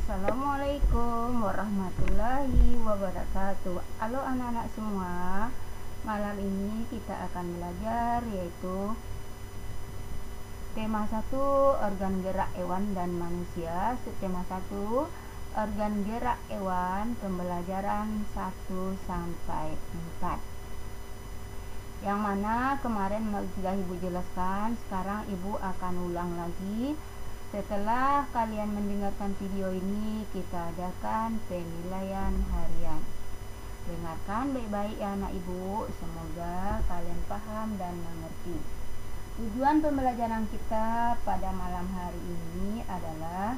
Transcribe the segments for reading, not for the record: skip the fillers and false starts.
Assalamualaikum warahmatullahi wabarakatuh. Halo anak-anak semua. Malam ini kita akan belajar yaitu tema 1 organ gerak hewan dan manusia, subtema 1 organ gerak hewan, pembelajaran 1 sampai 4. Yang mana kemarin sudah Ibu jelaskan, sekarang Ibu akan ulang lagi. Setelah kalian mendengarkan video ini, kita adakan penilaian harian. Dengarkan baik-baik ya anak ibu, semoga kalian paham dan mengerti. Tujuan pembelajaran kita pada malam hari ini adalah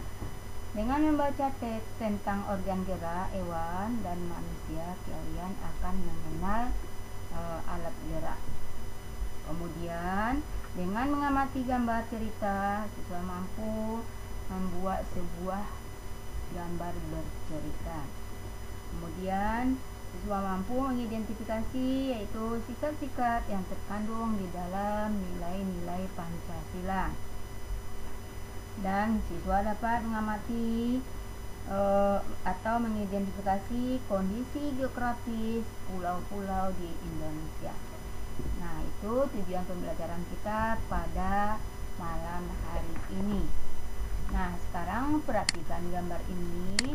dengan membaca teks tentang organ gerak hewan dan manusia, kalian akan mengenal alat gerak. Kemudian dengan mengamati gambar cerita, siswa mampu membuat sebuah gambar bercerita. Kemudian siswa mampu mengidentifikasi yaitu sikap-sikap yang terkandung di dalam nilai-nilai Pancasila. Dan siswa dapat mengamati atau mengidentifikasi kondisi geografis pulau-pulau di Indonesia. Nah, itu tujuan pembelajaran kita pada malam hari ini. Nah, sekarang perhatikan gambar ini.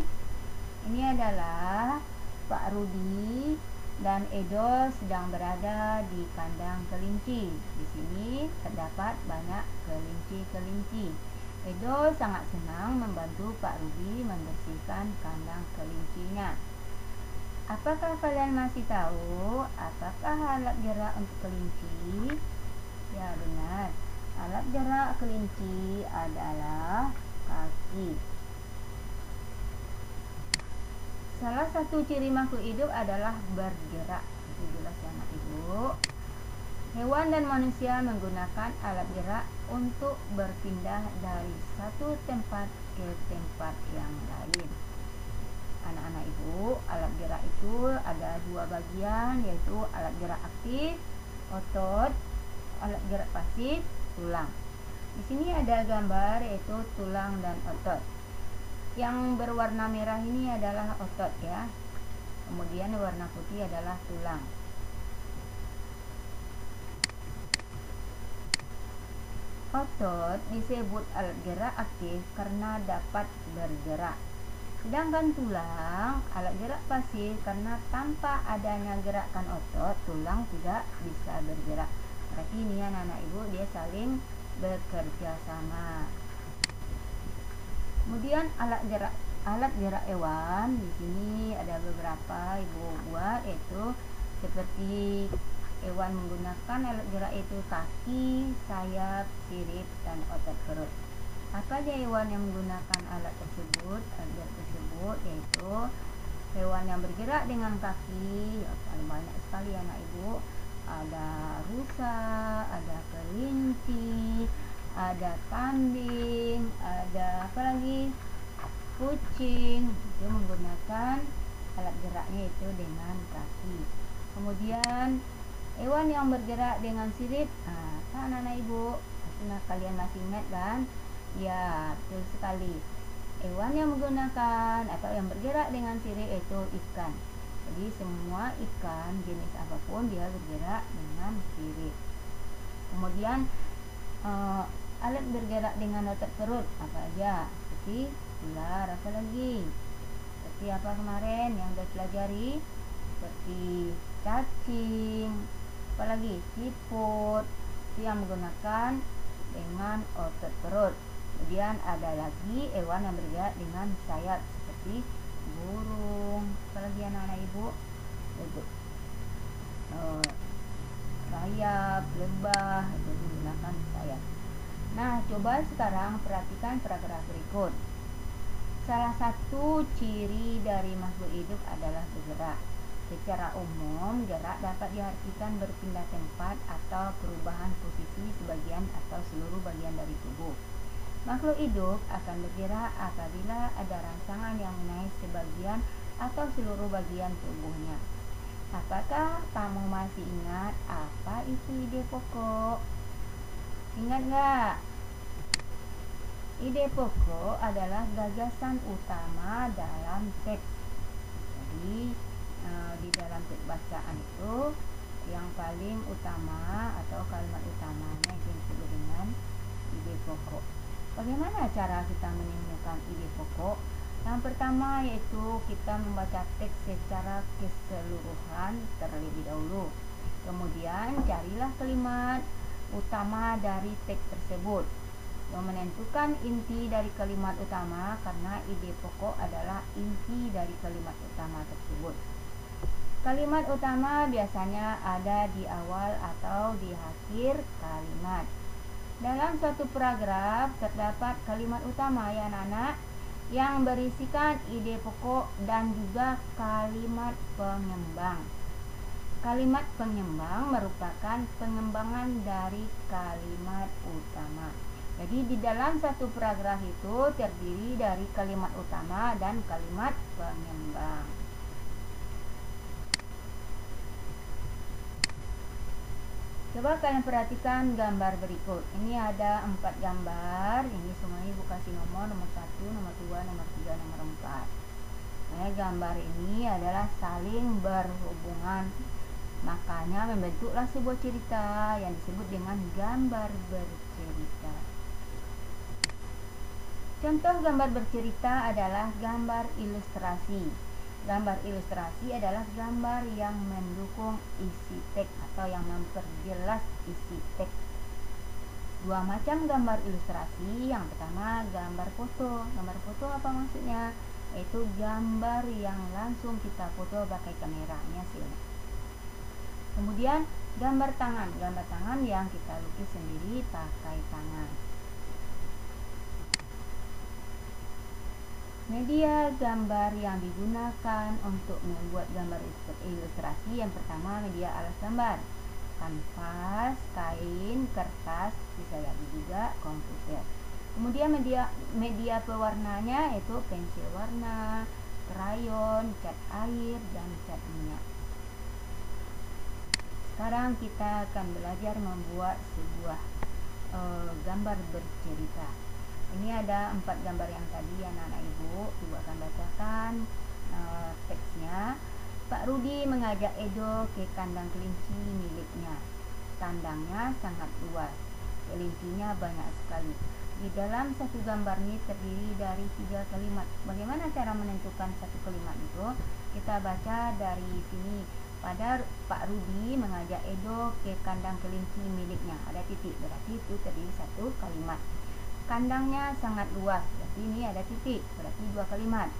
Ini adalah Pak Rudi dan Edo sedang berada di kandang kelinci. Di sini terdapat banyak kelinci-kelinci. Edo sangat senang membantu Pak Rudi membersihkan kandang kelincinya. Apakah kalian masih tahu apakah alat gerak untuk kelinci? Ya, benar. Alat gerak kelinci adalah kaki. Salah satu ciri makhluk hidup adalah bergerak. Itu jelas ya anak ibu. Hewan dan manusia menggunakan alat gerak untuk berpindah dari satu tempat ke tempat yang lain. Anak-anak ibu, alat gerak itu ada dua bagian, yaitu alat gerak aktif, otot, alat gerak pasif, tulang. Di sini ada gambar yaitu tulang dan otot. Yang berwarna merah ini adalah otot ya. Kemudian warna putih adalah tulang. Otot disebut alat gerak aktif karena dapat bergerak. Sedangkan tulang alat gerak pasif karena tanpa adanya gerakan otot, tulang tidak bisa bergerak. Berarti ini anak-anak ibu, dia saling bekerja sama. Kemudian alat gerak hewan, di sini ada beberapa ibu buat, yaitu seperti hewan menggunakan alat gerak itu kaki, sayap, sirip, dan otot perut. Apa aja hewan yang menggunakan alat tersebut, yaitu hewan yang bergerak dengan kaki, paling banyak sekali anak ibu. Ada rusa, ada kelinci, ada kambing, ada apa lagi, kucing. Itu menggunakan alat geraknya itu dengan kaki. Kemudian hewan yang bergerak dengan sirip, apa anak-anak ibu? Nah, kalian masih ingat kan? Ya, betul sekali. Hewan yang menggunakan atau yang bergerak dengan sirip itu ikan. Jadi semua ikan jenis apapun dia bergerak dengan sirip. Kemudian alat bergerak dengan otot perut apa aja? Seperti ular, apa lagi? Seperti apa kemarin yang sudah pelajari? Seperti cacing, apalagi siput. Itu yang menggunakan dengan otot perut. Kemudian ada lagi hewan yang bergerak dengan sayap seperti burung, apalagi anak-anak ibu, sayap, lebah, itu menggunakan sayap. Nah, coba sekarang perhatikan paragraf berikut. Salah satu ciri dari makhluk hidup adalah bergerak. Secara umum, gerak dapat diartikan berpindah tempat atau perubahan posisi sebagian atau seluruh bagian dari tubuh. Makhluk hidup akan bergerak apabila ada rangsangan yang menaik sebagian atau seluruh bagian tubuhnya. Apakah kamu masih ingat apa itu ide pokok? Ingat nggak? Ide pokok adalah gagasan utama dalam teks. Jadi di dalam teks bacaan itu yang paling utama atau kalimat utamanya itu disebut dengan ide pokok. Bagaimana cara kita menemukan ide pokok? Yang pertama yaitu kita membaca teks secara keseluruhan terlebih dahulu. Kemudian carilah kalimat utama dari teks tersebut. Menentukan inti dari kalimat utama karena ide pokok adalah inti dari kalimat utama tersebut. Kalimat utama biasanya ada di awal atau di akhir kalimat. Dalam suatu paragraf terdapat kalimat utama ya anak-anak yang berisikan ide pokok dan juga kalimat pengembang. Kalimat pengembang merupakan pengembangan dari kalimat utama. Jadi di dalam satu paragraf itu terdiri dari kalimat utama dan kalimat pengembang. Coba kalian perhatikan gambar berikut. Ini ada 4 gambar. Ini semuanya ibu kasih nomor 1, nomor 2, nomor 3, nomor 4. Gambar ini adalah saling berhubungan. Makanya membentuklah sebuah cerita yang disebut dengan gambar bercerita. Contoh gambar bercerita adalah gambar ilustrasi. Gambar ilustrasi adalah gambar yang mendukung isi teks atau yang memperjelas isi teks. Dua macam gambar ilustrasi. Yang pertama gambar foto. Gambar foto apa maksudnya? Yaitu gambar yang langsung kita foto pakai kamera. Ini hasilnya. Kemudian gambar tangan. Gambar tangan yang kita lukis sendiri pakai tangan. Media gambar yang digunakan untuk membuat gambar ilustrasi. Yang pertama media alas gambar, kanvas, kain, kertas, bisa jadi juga komputer. Kemudian media pewarnanya yaitu pensil warna, krayon, cat air, dan cat minyak. Sekarang kita akan belajar membuat sebuah gambar bercerita. Ini ada 4 gambar yang tadi anak-anak ibu akan bacakan teksnya. Pak Rudi mengajak Edo ke kandang kelinci miliknya. Kandangnya sangat luas, kelincinya banyak sekali. Di dalam satu gambar ini terdiri dari 3 kalimat. Bagaimana cara menentukan satu kalimat itu? Kita baca dari sini. Pada Pak Rudi mengajak Edo ke kandang kelinci miliknya. Ada titik, berarti itu terdiri satu kalimat. Kandangnya sangat luas, berarti ini ada titik, berarti 2 kalimat.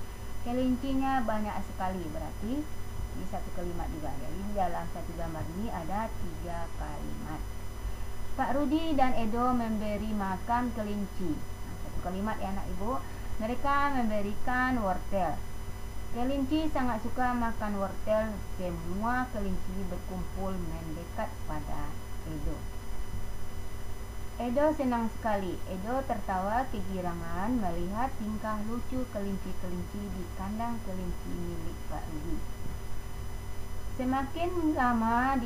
Kelincinya banyak sekali, berarti ini satu kalimat juga. Jadi dalam satu gambar ini ada 3 kalimat. Pak Rudi dan Edo memberi makan kelinci. Satu kalimat ya anak ibu. Mereka memberikan wortel. Kelinci sangat suka makan wortel. Semua kelinci berkumpul mendekat pada Edo. Edo senang sekali. Edo tertawa kegirangan melihat tingkah lucu kelinci-kelinci di kandang kelinci milik Pak Rudi. Semakin lama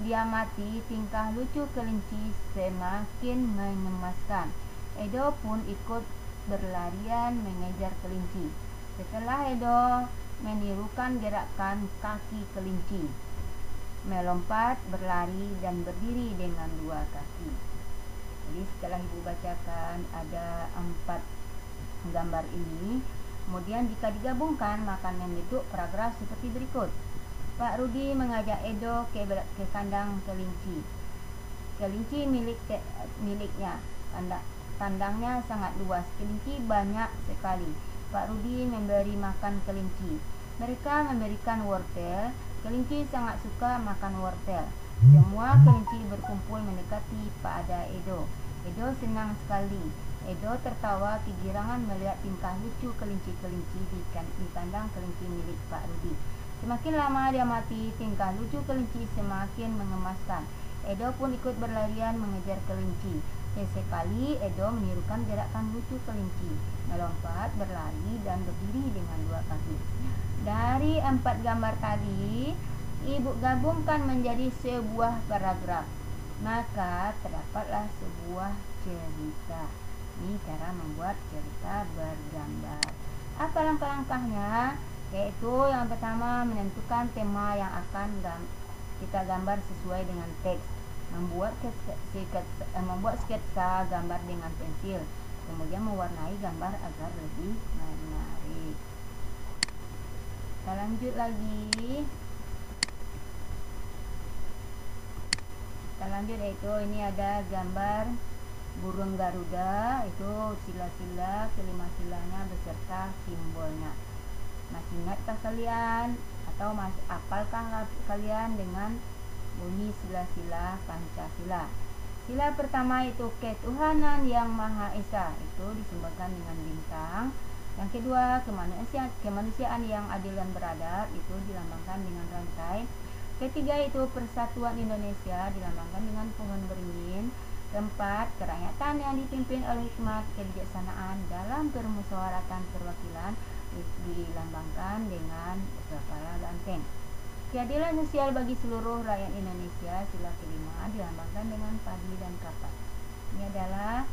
diamati tingkah lucu kelinci semakin mengemaskan. Edo pun ikut berlarian mengejar kelinci. Setelah Edo menirukan gerakan kaki kelinci, melompat, berlari, dan berdiri dengan 2 kaki. Jadi setelah ibu bacakan ada 4 gambar ini, kemudian jika digabungkan maka membentuk paragraf seperti berikut. Pak Rudi mengajak Edo ke kandang kelinci. Kelinci miliknya. Kandangnya sangat luas, kelinci banyak sekali. Pak Rudi memberi makan kelinci. Mereka memberikan wortel. Kelinci sangat suka makan wortel. Semua kelinci berkumpul mendekati pada Edo. Edo senang sekali. Edo tertawa kegirangan melihat tingkah lucu kelinci-kelinci di kandang kelinci milik Pak Rudi. Semakin lama diamati tingkah lucu kelinci semakin mengemaskan. Edo pun ikut berlarian mengejar kelinci. Sesekali Edo menirukan gerakan lucu kelinci, melompat, berlari, dan berdiri dengan 2 kaki. Dari 4 gambar tadi, ibu gabungkan menjadi sebuah paragraf, maka terdapatlah sebuah cerita. Ini cara membuat cerita bergambar. Apa langkah-langkahnya? Yaitu yang pertama, menentukan tema yang akan kita gambar sesuai dengan teks. Membuat sketsa gambar dengan pensil. Kemudian mewarnai gambar agar lebih menarik. Kita lanjut lagi. Kita lanjut, yaitu ini ada gambar burung garuda, itu sila-sila, kelima silanya beserta simbolnya. Masih ingatkah kalian atau apalkah kalian dengan bunyi sila-sila Pancasila? Sila pertama itu ketuhanan yang Maha Esa, itu disimbolkan dengan bintang. Yang kedua, kemanusiaan yang adil dan beradab, itu dilambangkan dengan rantai. Ketiga itu persatuan Indonesia, dilambangkan dengan pohon beringin. Keempat, kerakyatan yang dipimpin oleh hikmat kebijaksanaan dalam permusyawaratan perwakilan, dilambangkan dengan kepala banteng. Keadilan sosial bagi seluruh rakyat Indonesia, sila kelima, dilambangkan dengan padi dan kapak. Ini adalah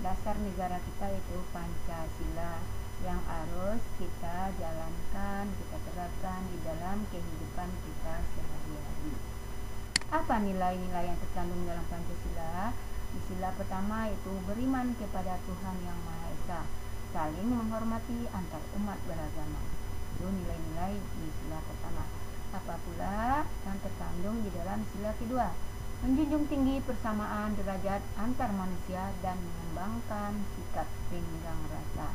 dasar negara kita, yaitu Pancasila, yang harus kita jalankan, kita terapkan di dalam kehidupan kita sehari-hari. Apa nilai-nilai yang terkandung dalam Pancasila? Di sila pertama itu beriman kepada Tuhan Yang Maha Esa, saling menghormati antar umat beragama. Itu nilai-nilai di sila pertama. Apa pula yang terkandung di dalam sila kedua? Menjunjung tinggi persamaan derajat antar manusia dan mengembangkan sikap tenggang rasa.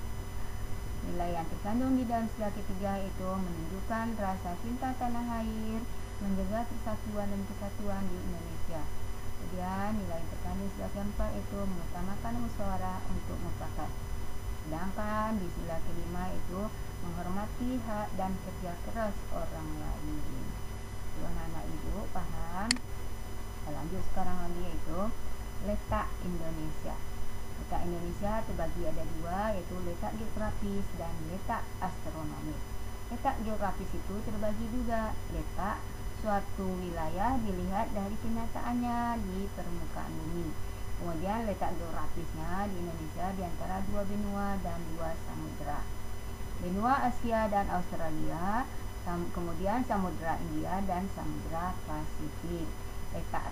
Nilai yang terkandung di dalam sila ketiga itu menunjukkan rasa cinta tanah air, menjaga persatuan dan kesatuan di Indonesia. Kemudian nilai yang terkandung sila keempat itu mengutamakan musyawarah untuk mufakat. Sedangkan di sila kelima itu menghormati hak dan kerja keras orang lain. Itu anak-anak ibu paham? Kita lanjut sekarang lagi, yaitu letak Indonesia. Letak Indonesia terbagi ada dua, yaitu letak geografis dan letak astronomis. Letak geografis itu terbagi juga. Letak suatu wilayah dilihat dari kenyataannya di permukaan bumi. Kemudian letak geografisnya di Indonesia di antara dua benua dan dua samudra. Benua Asia dan Australia, kemudian samudra India dan samudra Pasifik. Letak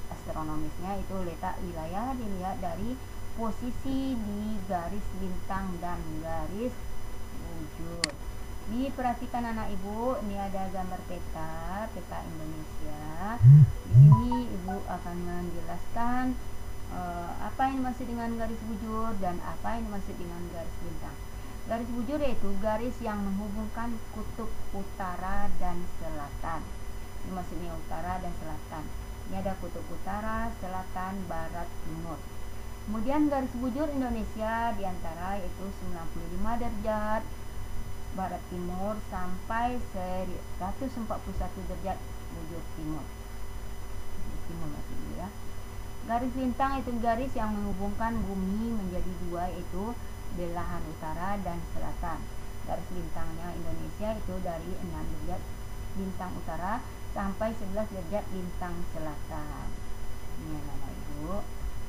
astronomisnya itu letak wilayah dilihat dari posisi di garis bintang dan garis bujur. Diperhatikan anak ibu, ini ada gambar peta Indonesia. Di sini ibu akan menjelaskan apa yang dimaksud dengan garis bujur dan apa yang dimaksud dengan garis bintang. Garis bujur yaitu garis yang menghubungkan kutub utara dan selatan. Ini maksudnya utara dan selatan. Ini ada kutub utara, selatan, barat, timur. Kemudian garis bujur Indonesia diantara yaitu 95 derajat barat timur sampai 141 derajat bujur timur. Timur ya. Garis lintang itu garis yang menghubungkan bumi menjadi dua, yaitu belahan utara dan selatan. Garis lintangnya Indonesia itu dari 6 derajat lintang utara sampai 11 derajat lintang selatan. Ini anak ibu.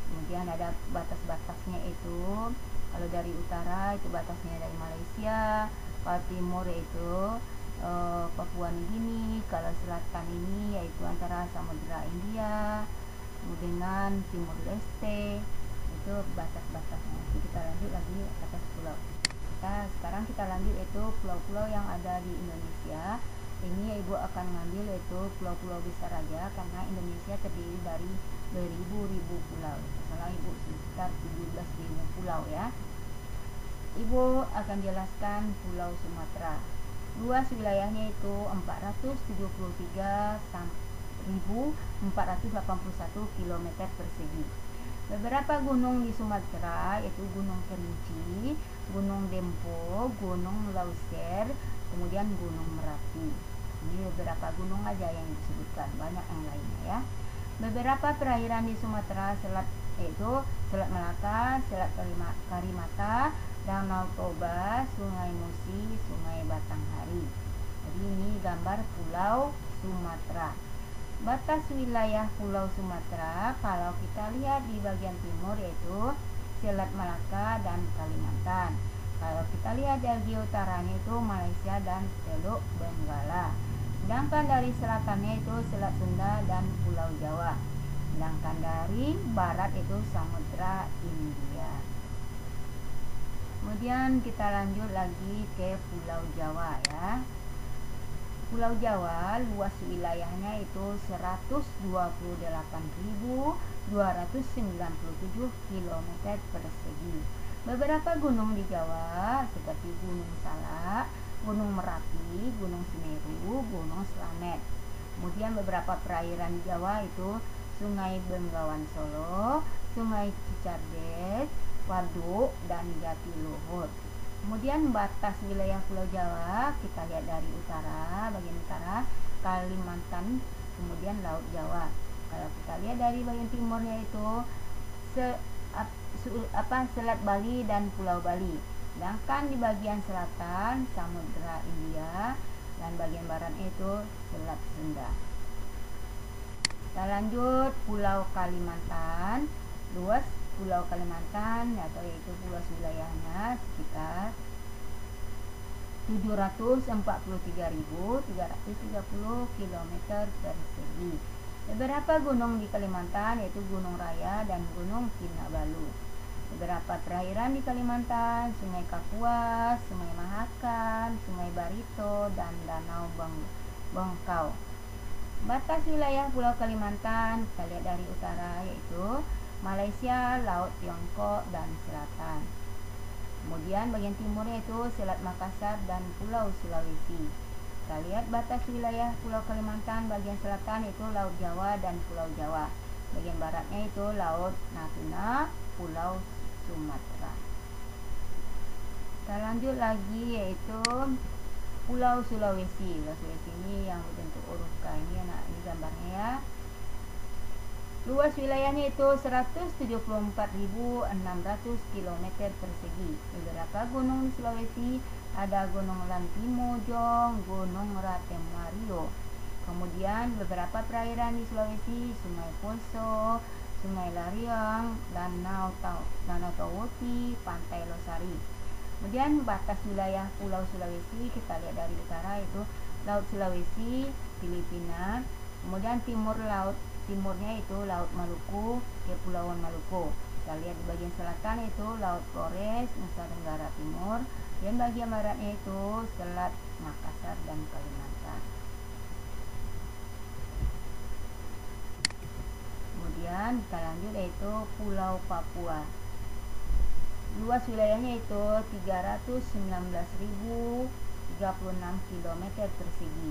Kemudian ada batas-batasnya, itu kalau dari utara itu batasnya dari Malaysia, kalau timur itu Papua Nugini, kalau selatan ini yaitu antara Samudra India dengan Timur Leste. Itu batas-batasnya. Nanti kita lanjut lagi atas pulau. Sekarang kita lanjut yaitu pulau-pulau yang ada di Indonesia. Ini ibu akan mengambil yaitu pulau-pulau besar aja, karena Indonesia terdiri dari beribu-ribu pulau. Salah ibu, sekitar 17.000 pulau ya. Ibu akan jelaskan Pulau Sumatera. Luas wilayahnya itu 473.481 km persegi. Beberapa gunung di Sumatera yaitu Gunung Kerinci, Gunung Dempo, Gunung Leuser, kemudian Gunung Merapi. Ini beberapa gunung aja yang disebutkan, banyak yang lainnya ya. Beberapa perairan di Sumatera Selat yaitu Selat Melaka, Selat Karimata, Danau Toba, Sungai Musi, Sungai Batanghari. Jadi ini gambar Pulau Sumatera. Batas wilayah Pulau Sumatera kalau kita lihat di bagian timur yaitu Selat Malaka dan Kalimantan. Kalau kita lihat dari utaranya itu Malaysia dan Teluk Benggala. Sedangkan dari selatannya itu Selat Sunda dan Pulau Jawa. Sedangkan dari barat itu Samudra India. Kemudian kita lanjut lagi ke Pulau Jawa ya. Pulau Jawa luas wilayahnya itu 128.297 km persegi. Beberapa gunung di Jawa seperti Gunung Salak, Gunung Merapi, Gunung Semeru, Gunung Slamet. Kemudian beberapa perairan di Jawa itu Sungai Bengawan Solo, Sungai Cicerdes, Waduk, dan Jatiluhur. Kemudian batas wilayah Pulau Jawa kita lihat dari utara, bagian utara Kalimantan, kemudian Laut Jawa. Kalau kita lihat dari bagian timurnya itu Selat Bali dan Pulau Bali. Sedangkan di bagian selatan Samudra India dan bagian baratnya itu Selat Sunda. Kita lanjut Pulau Kalimantan. Luas Pulau Kalimantan atau yaitu luas wilayahnya sekitar 743.330 km persegi. Beberapa gunung di Kalimantan yaitu Gunung Raya dan Gunung Kinabalu. Beberapa perairan di Kalimantan, Sungai Kapuas, Sungai Mahakam, Sungai Barito, dan Danau Bongkau. Batas wilayah Pulau Kalimantan kita lihat dari utara yaitu Malaysia, Laut Tiongkok, dan selatan. Kemudian bagian timurnya itu Selat Makassar dan Pulau Sulawesi. Kita lihat batas wilayah Pulau Kalimantan bagian selatan itu Laut Jawa dan Pulau Jawa. Bagian baratnya itu Laut Natuna, Pulau Sumatera. Kita lanjut lagi yaitu Pulau Sulawesi. Pulau Sulawesi ini yang berbentuk huruf K ini gambarnya ya. Luas wilayahnya itu 174.600 km persegi. Beberapa gunung di Sulawesi ada Gunung Lantimojong, Gunung Ratemario. Kemudian beberapa perairan di Sulawesi, Sungai Poso, Sungai Lariang, Danau Tawoti, Pantai Losari. Kemudian batas wilayah Pulau Sulawesi kita lihat dari utara itu Laut Sulawesi, Filipina. Kemudian timurnya itu Laut Maluku, Kepulauan Maluku. Kita lihat di bagian selatan itu Laut Flores, Nusa Tenggara Timur, dan bagian baratnya itu Selat Makassar dan Kalimantan. Kemudian kita lanjut yaitu Pulau Papua. Luas wilayahnya itu 319.036 km persegi.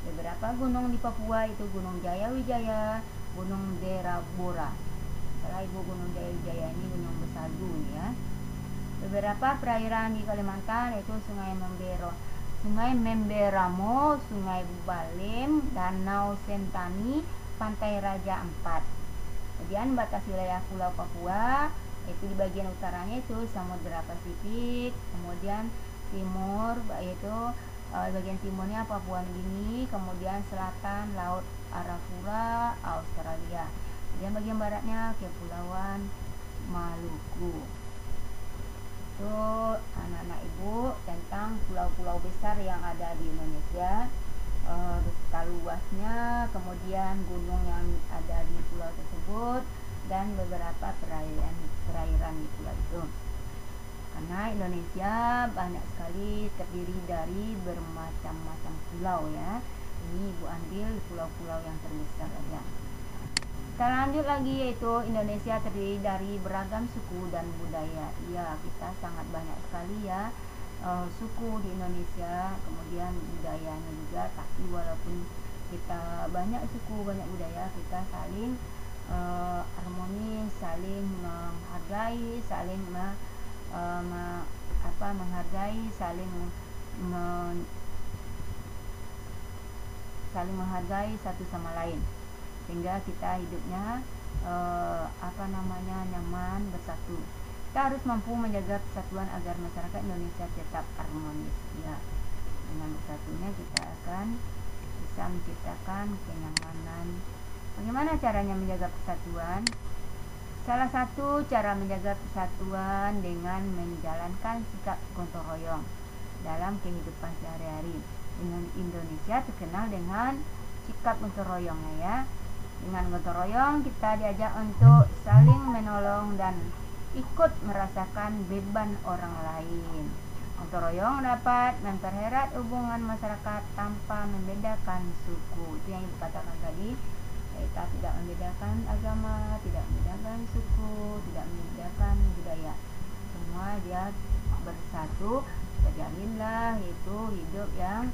Beberapa gunung di Papua itu Gunung Jaya Wijaya, Gunung Derabora. Setelah ibu Gunung Jaya Wijaya ini gunung bersadu ya. Beberapa perairan di Kalimantan yaitu Sungai Memberamo, Sungai Balim, Danau Sentani, Pantai Raja Ampat. Kemudian batas wilayah Pulau Papua yaitu di bagian utaranya itu Samudra Pasifik, kemudian timur yaitu bagian timurnya Papua Nugini, kemudian selatan Laut Arafura, Australia. Kemudian bagian baratnya Kepulauan Maluku. Itu anak-anak ibu tentang pulau-pulau besar yang ada di Indonesia, skala luasnya, kemudian gunung yang ada di pulau tersebut, dan beberapa perairan di pulau itu. Karena Indonesia banyak sekali terdiri dari bermacam-macam pulau ya. Ini ibu ambil pulau-pulau yang terbesar aja. Kita lanjut lagi yaitu Indonesia terdiri dari beragam suku dan budaya. Iya, kita sangat banyak sekali ya suku di Indonesia, kemudian budayanya juga. Tapi walaupun kita banyak suku, banyak budaya, kita saling harmonis, saling menghargai, saling menghargai satu sama lain, sehingga kita hidupnya nyaman bersatu. Kita harus mampu menjaga persatuan agar masyarakat Indonesia tetap harmonis ya. Dengan bersatunya kita akan bisa menciptakan kenyamanan. Bagaimana caranya menjaga persatuan? Salah satu cara menjaga persatuan dengan menjalankan sikap gotong royong dalam kehidupan sehari-hari. Dengan Indonesia terkenal dengan sikap gotong royongnya ya. Dengan gotong royong kita diajak untuk saling menolong dan ikut merasakan beban orang lain. Gotong royong dapat mempererat hubungan masyarakat tanpa membedakan suku. Itu yang ibu katakan tadi. Kita tidak membedakan agama, tidak membedakan suku, tidak membedakan budaya. Semua dia bersatu. Terjalinlah itu hidup yang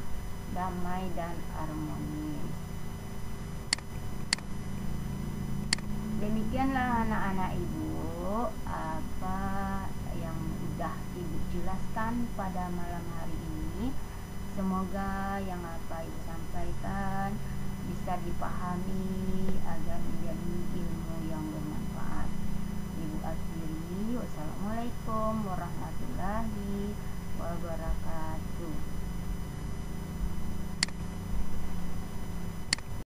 damai dan harmonis. Demikianlah anak-anak ibu apa yang sudah ibu jelaskan pada malam hari ini. Semoga yang apa ibu sampaikan bisa dipahami agar menjadi